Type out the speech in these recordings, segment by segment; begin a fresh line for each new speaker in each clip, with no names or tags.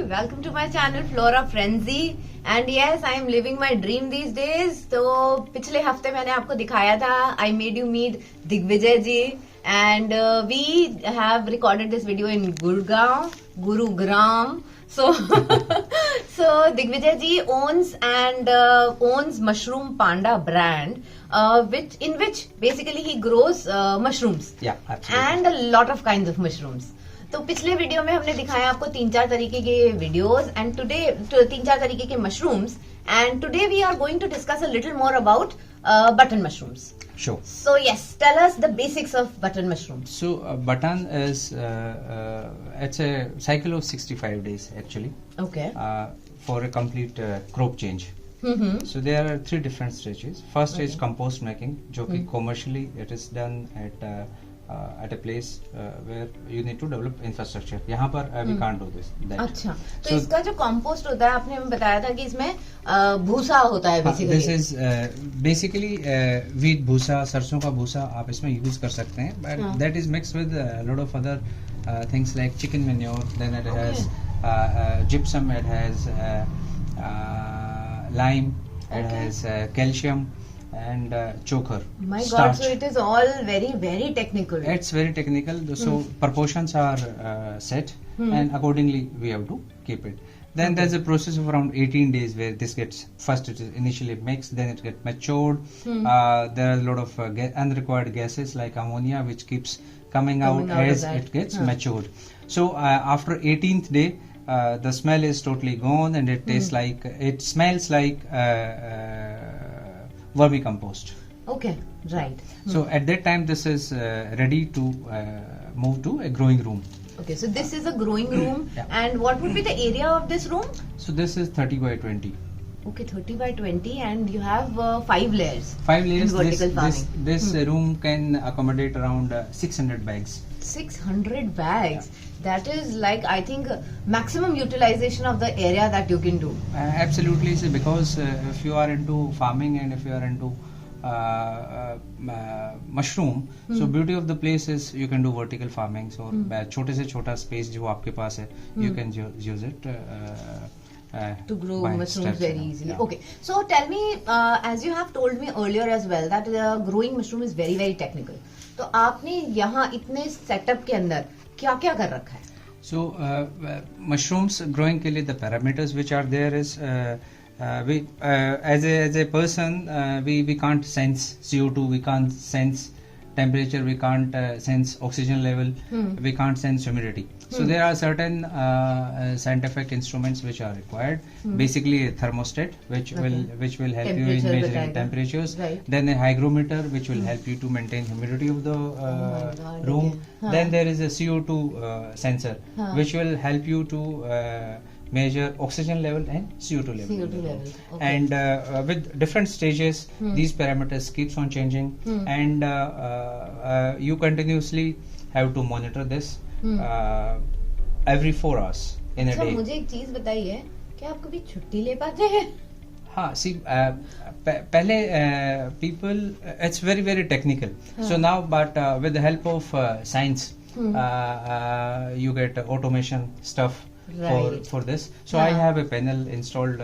welcome to my channel Flora Frenzy and yes I am living my dream these days. तो पिछले हफ्ते मैंने आपको दिखाया था I made you meet Digvijay ji and we have recorded this video in Gurugram. So Digvijay ji owns Mushroom Panda brand, which basically he grows mushrooms.
Yeah, absolutely.
And a lot of kinds of mushrooms. तो पिछले video में हमने दिखाया आपको 3-4 तरीके के videos and today 3-4 तरीके के mushrooms and today we are going to discuss a little more about button mushrooms.
Sure.
So yes, tell us the basics of button mushrooms.
So button is it's a cycle of 65 days actually.
Okay.
For a complete crop change.
Mm-hmm.
So there are 3 different stages. First is
Okay.
compost making, जो कि commercially it is done at a place where you need to develop infrastructure. यहाँ पर we can't do this. That.
अच्छा, तो इसका जो compost होता है आपने हमें बताया था कि इसमें भूसा होता है basically.
This is basically wheat भूसा, सरसों का भूसा आप इसमें यूज कर सकते हैं. But that is mixed with a lot of other things like chicken manure. Then it has gypsum. It has lime. It has calcium. And choker.
My
starch.
God, so it is all very, very technical.
It's very technical. So proportions are set, and accordingly we have to keep it. Then there's a process of around 18 days where this gets first it is initially mixed, then it gets matured. There are a lot of unrequired gases like ammonia which keeps coming out as it gets matured. So after 18th day, the smell is totally gone and it tastes like it smells like vermicompost.
Okay, right.
So at that time this is ready to move to a growing room.
Okay, so this is a growing room. And what would be the area of this room?
So this is 30 by 20.
Okay, 30 by 20 and you have 5 layers.
5 layers.
In vertical farming.
This room can accommodate around 600 bags.
600 bags. That is like I think maximum utilization of the area that you can do.
Absolutely, so because if you are into farming and if you are into mushroom, so beauty of the place is you can do vertical farming. So छोटे से छोटा space जो आपके पास है, you can use it
to grow mushrooms very easily.
Yeah.
Okay, so tell me, as you have told me earlier as well, that growing mushroom is very, very technical. तो आपने यहाँ इतने सेटअप के अंदर क्या-क्या कर रखा है?
So mushrooms growing के लिए the parameters which are there is we as a person we can't sense CO2, we can't sense temperature, we can't sense oxygen level, we can't sense humidity. So there are certain scientific instruments which are required. Basically a thermostat which will help you in measuring temperatures.
Right.
Then a hygrometer which will help you to maintain humidity of the room. Then there is a CO2 sensor which will help you to measure oxygen level and CO2 level.
CO2 level. Okay.
And with different stages, these parameters keeps on changing, and you continuously have to monitor this every 4 hours in a day.
मुझे एक चीज बताइए, क्या आप कभी छुट्टी ले पाते हैं?
हाँ, see, पहले people, it's very very technical. So now, but with the help of science, you get automation stuff.
Right.
For this, so I have a panel installed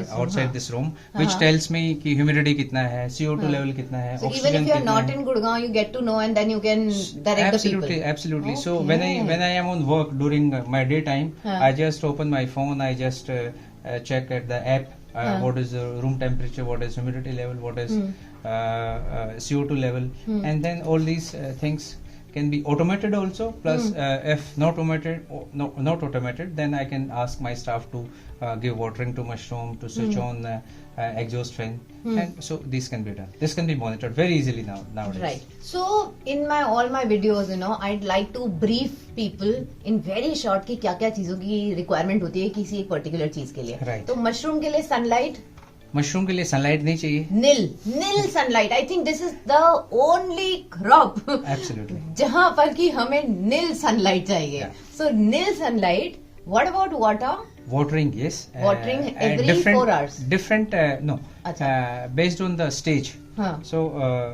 outside this room, which tells me कि humidity कितना है, CO2 level कितना है,
So
oxygen
even if you are
कितना
not
है.
in Gurgaon, you get to know and then you can direct the people.
Absolutely. So
Okay.
when I am on work during my daytime, I just open my phone, I just check at the app what is the room temperature, what is humidity level, what is CO2 level, and then all these things can be automated also. Plus, if not automated, then I can ask my staff to give watering to mushroom, to switch on exhaust fan, and so this can be done. This can be monitored very easily nowadays.
Right. So in all my videos, I'd like to brief people in very short कि क्या-क्या चीजों की requirement होती है किसी एक particular चीज के लिए.
Right.
तो mushroom के लिए sunlight.
मशरूम के लिए सनलाइट नहीं चाहिए.
Nil sunlight. I think this is the only crop.
Absolutely.
जहाँ पर कि हमें nil sunlight चाहिए. So nil sunlight. What about water?
Watering, yes.
Watering every 4 hours.
Different, no. Based on the stage. So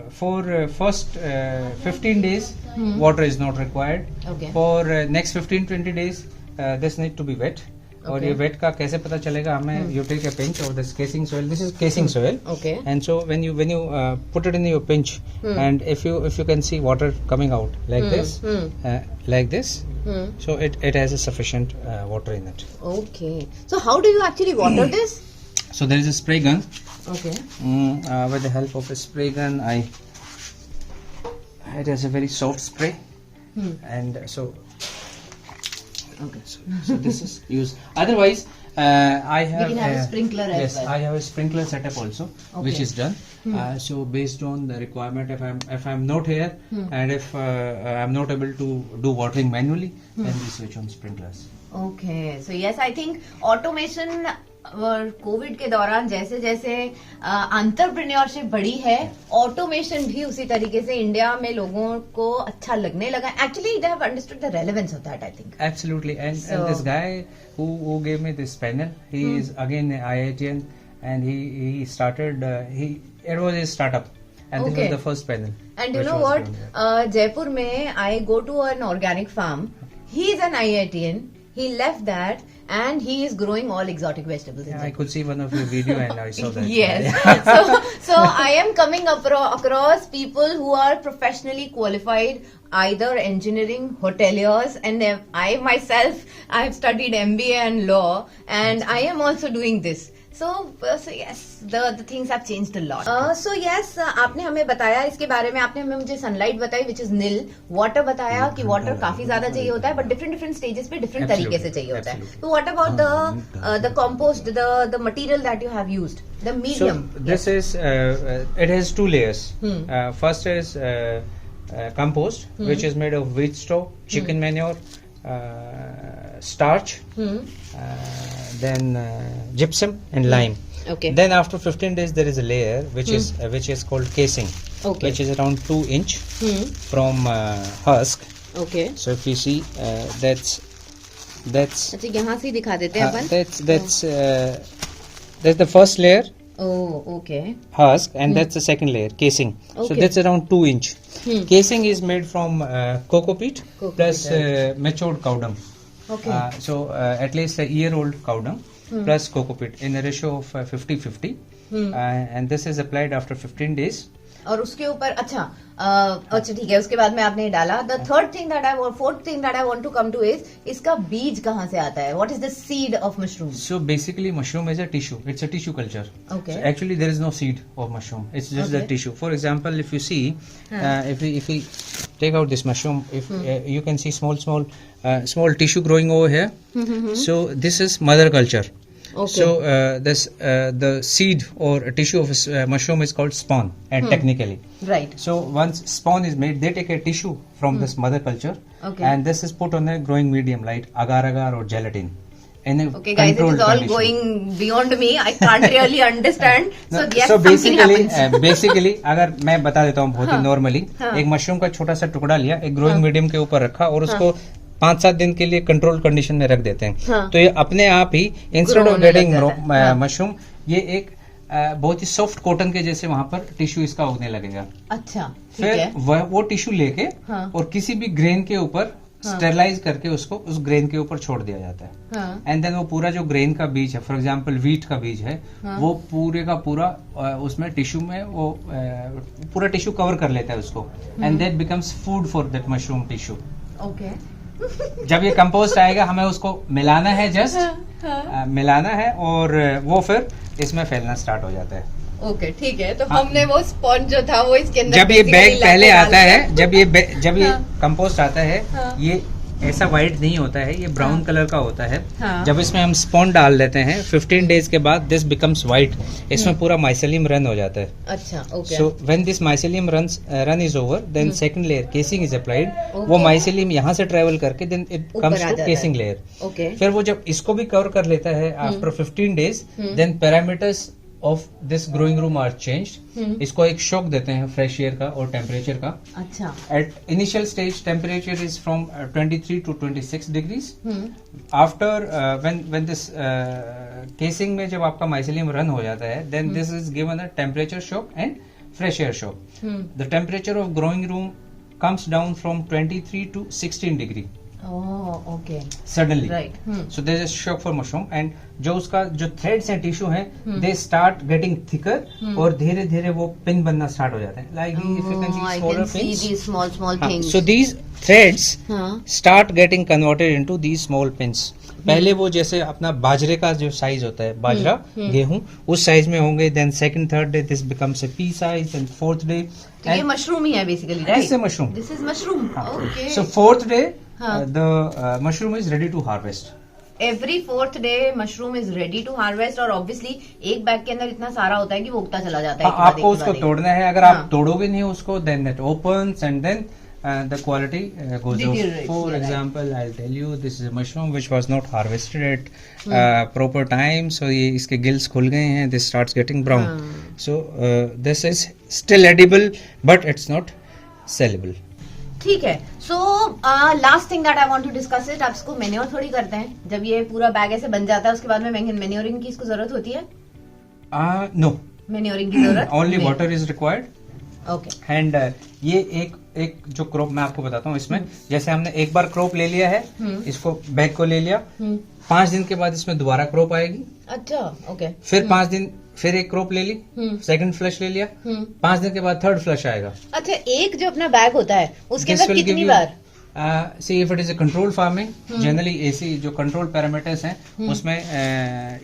for first 15 days, water is not required.
Okay.
For next 15-20 days, this need to be wet. और ये wait का कैसे पता चलेगा हमें? You take a pinch of this casing soil. This is casing soil.
Okay.
And so when you put it in your pinch, and if you can see water coming out like this, so it has a sufficient water in it.
Okay. So how do you actually water this?
So there is a spray gun.
Okay.
With the help of a spray gun, it has a very soft spray, and so. Okay, so this is used. Otherwise, I have.
We can have a sprinkler as
yes,
well.
I have a sprinkler setup also, which is done. So based on the requirement, if I'm not here, and if I'm not able to do watering manually, then we switch on sprinklers.
Okay, so yes, I think automation Covid के दौरान जैसे जैसे entrepreneurship बढ़ी है, automation भी उसी तरीके से इंडिया में लोगों को अच्छा लगने लगा. Actually they have understood the relevance of that, I think.
Absolutely, and this guy who gave me this panel, he is again an IITian, and he started. It was his startup, and this was the first panel.
And you know what? Jaipur में I go to an organic farm. He is an IITian. He left that. And he is growing all exotic vegetables.
Yeah, I could see one of your video and I saw that.
Yes. so I am coming across people who are professionally qualified, either engineering, hoteliers, and I myself, I have studied MBA and law, and I am also doing this. So yes, the things have changed a lot. So yes, आपने हमें बताया इसके बारे में, आपने हमें मुझे sunlight बताई which is nil, वाटर बताया कि वाटर काफी ज्यादा चाहिए होता है, but different stages पे different तरीके से चाहिए होता है. So what about the compost, the material that you have used, the medium?
So this is it has two layers. First is compost, which is made of wheat straw, chicken manure, starch, then gypsum and lime.
Okay.
Then after 15 days there is a layer which is called casing, which is around 2 inch from husk.
Okay.
So if you see, that's
अच्छा यहाँ से दिखा देते हैं अपन.
that's the first layer.
Oh, okay.
Husk, and that's the second layer, casing. So that's around 2 inch. Casing is made from cocoa peat plus matured cow dung.
Okay.
So at least a year-old cow dung plus cocoa peat in a ratio of 50-50. And this is applied after 15 days.
और उसके ऊपर अच्छा ठीक है, उसके बाद में आपने डाला. The fourth thing that I want to come to is इसका बीज कहाँ से आता है? What is the seed of mushroom?
So basically mushroom is a tissue. It's a tissue culture.
Okay.
So actually there is no seed of mushroom. It's just the tissue. For example, if you see, if we take out this mushroom, if you can see small tissue growing over here. So this is mother culture.
Okay.
So the seed or a tissue of a mushroom is called spawn, and technically.
Right.
So once spawn is made, they take a tissue from this mother culture, and this is put on a growing medium like agar-agar or gelatin.
Okay, guys, it is all going beyond me. I can't really understand. So yes,
so
something happens.
basically, अगर मैं बता देता हूँ बहुत ही normally, एक mushroom का छोटा सा टुकड़ा लिया, एक ग्रोइंग मीडियम के ऊपर रखा और उसको 5-7 दिन के लिए कंट्रोल कंडीशन में रख देते हैं. तो ये अपने आप ही इंस्टेड ऑफ गेटिंग मशरूम, ये एक बहुत ही सॉफ्ट कॉटन के जैसे वहां पर टिश्यू इसका उगने लगेगा.
अच्छा,
फिर वो टिश्यू लेके और किसी भी ग्रेन के ऊपर स्टेरलाइज करके उसको उस ग्रेन के ऊपर छोड़ दिया जाता है. एंड देन वो पूरा जो ग्रेन का बीज है, फॉर एग्जांपल वीट का बीज है, वो पूरे का पूरा उसमें टिश्यू में वो पूरा टिश्यू कवर कर लेता है उसको, and that becomes food for that mushroom tissue.
Okay.
जब ये कंपोस्ट आएगा हमें उसको मिलाना है, मिलाना है और वो फिर इसमें फैलना स्टार्ट हो जाता है.
ओके, ठीक है. तो हमने वो स्पॉन्ज जो था वो इसके अंदर
जब ये बैग पहले आता है, जब ये कंपोस्ट आता है, ये ऐसा व्हाइट नहीं होता है, ये ब्राउन कलर का होता है. जब इसमें हम स्पॉन डाल देते हैं 15 डेज के बाद दिस बिकम्स व्हाइट. इसमें पूरा माइसेलियम रन हो जाता है.
अच्छा, okay.
So when this mycelium run is over, then second layer casing is applied. वो माइसेलियम यहाँ से ट्रेवल करके then it comes to casing layer.
Okay.
फिर वो जब इसको भी कवर कर लेता है after 15 days, then parameters of this growing room are changed. इसको एक शॉक देते हैं फ्रेश एयर का और टेम्परेचर का.
अच्छा.
At initial stage temperature is from 23 to 26 degrees. After when this casing में जब आपका माइसेलियम रन हो जाता है, then this is given a temperature shock and fresh air shock. The temperature of growing room comes down from 23 to 16 degree.
Oh okay
suddenly.
Right
So there is a shock for mushroom and जो उसका जो threads हैं tissue हैं they start getting thicker और धीरे धीरे वो pin बनना स्टार्ट हो जाते हैं like if you can see
I
smaller
can see
pins.
these small things.
So these threads
हाँ
start getting converted into these small pins. पहले वो जैसे अपना बाजरे का जो साइज होता है बाजरा गेहूं उस साइज में होंगे then second third day this becomes a pea size and fourth day
तो ये मशरूम ही है basically right
this is mushroom
this is mushroom okay
so fourth day
हाँ.
The mushroom is ready to harvest
every fourth day mushroom is ready to harvest और obviously एक bag के अंदर इतना सारा होता है कि वो उगता चला जाता है
आपको उसको तोड़ना है अगर आप तोड़ोगे नहीं उसको then it opens and then the quality goes off. For example, I'll tell you, this is a mushroom which was not harvested at proper time. So ये इसके gills खुल गए हैं. This starts getting brown. So this is still edible, but it's not sellable.
ठीक है. So last thing that I want to discuss is आप इसको manure थोड़ी करते हैं. जब ये पूरा बैग ऐसे बन जाता है उसके बाद में मैन्योरिंग की इसको जरूरत होती है?
No.
मैन्योरिंग की जरूरत?
Only water is required.
Okay
and ये एक जो क्रॉप मैं आपको बताता हूँ इसमें जैसे हमने एक बार क्रॉप ले लिया है इसको बैग को ले लिया 5 दिन के बाद इसमें दोबारा क्रॉप आएगी
अच्छा ओके
फिर 5 दिन फिर एक क्रॉप ले ली सेकंड फ्लश ले लिया 5 दिन के बाद थर्ड फ्लश आएगा
अच्छा एक जो अपना बैग होता है उसके अंदर कितनी बार
see if it is a control farming generally AC जो कंट्रोल पैरामीटर्स हैं उसमें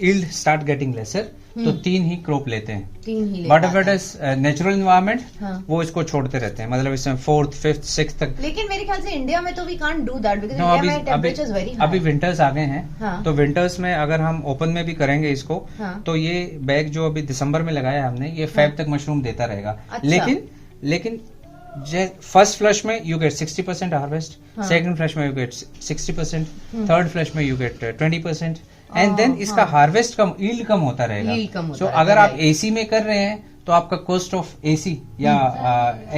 यील्ड स्टार्ट गेटिंग लेसर तो 3 ही क्रॉप लेते हैं
3 ही
but if it is natural environment वो इसको छोड़ते रहते हैं मतलब इसमें 4th 5th 6th तक
लेकिन मेरे ख्याल से इंडिया में तो we can't do that because India में टेंपरेचर्स वेरी हाई
अभी विंटर्स आ गए हैं तो विंटर्स में अगर हम ओपन में भी करेंगे इसको तो ये बैग जो अभी दिसंबर में लगाया हमने ये फेब तक मशरूम देता रहेगा लेकिन फर्स्ट फ्लश में you get 60% harvest second flush में यू गेट 60% थर्ड फ्लश में यू गेट 20% एंड देन इसका हार्वेस्ट कम यील्ड कम होता रहेगा सो अगर आप एसी में कर रहे हैं तो आपका कॉस्ट ऑफ एसी या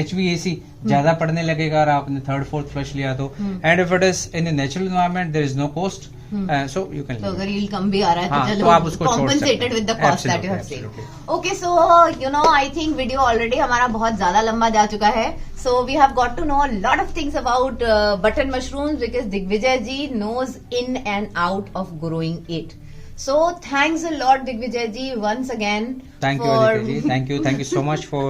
HVAC ज्यादा पड़ने लगेगा और आपने थर्ड फोर्थ फ्लश लिया तो and if it is in a natural environment there is no cost so you can
अगर यील्ड कम भी आ रहा है तो चलो
आप उसको
compensated with the cost that you have saved okay so you know I think video already हमारा बहुत ज्यादा लंबा जा चुका है so we have got to know a lot of things about button mushrooms because Digvijay ji knows in and out of growing it So thanks a lot Digvijay ji once again.
Thank you Aditya ji. Thank you so much for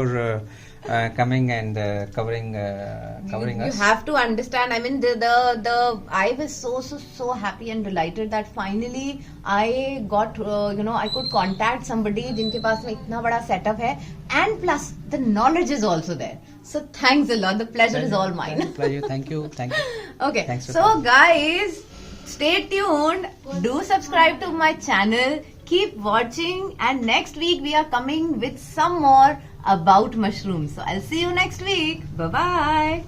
coming and covering us.
You have to understand. I mean the I was so happy and delighted that finally I got I could contact somebody जिनके पास में इतना बड़ा setup है and plus the knowledge is also there. So thanks a lot. The pleasure is all mine.
Pleasure. Thank you.
Okay. So guys. Stay tuned. Do subscribe to my channel. Keep watching. And next week we are coming with some more about mushrooms. So I'll see you next week. Bye bye.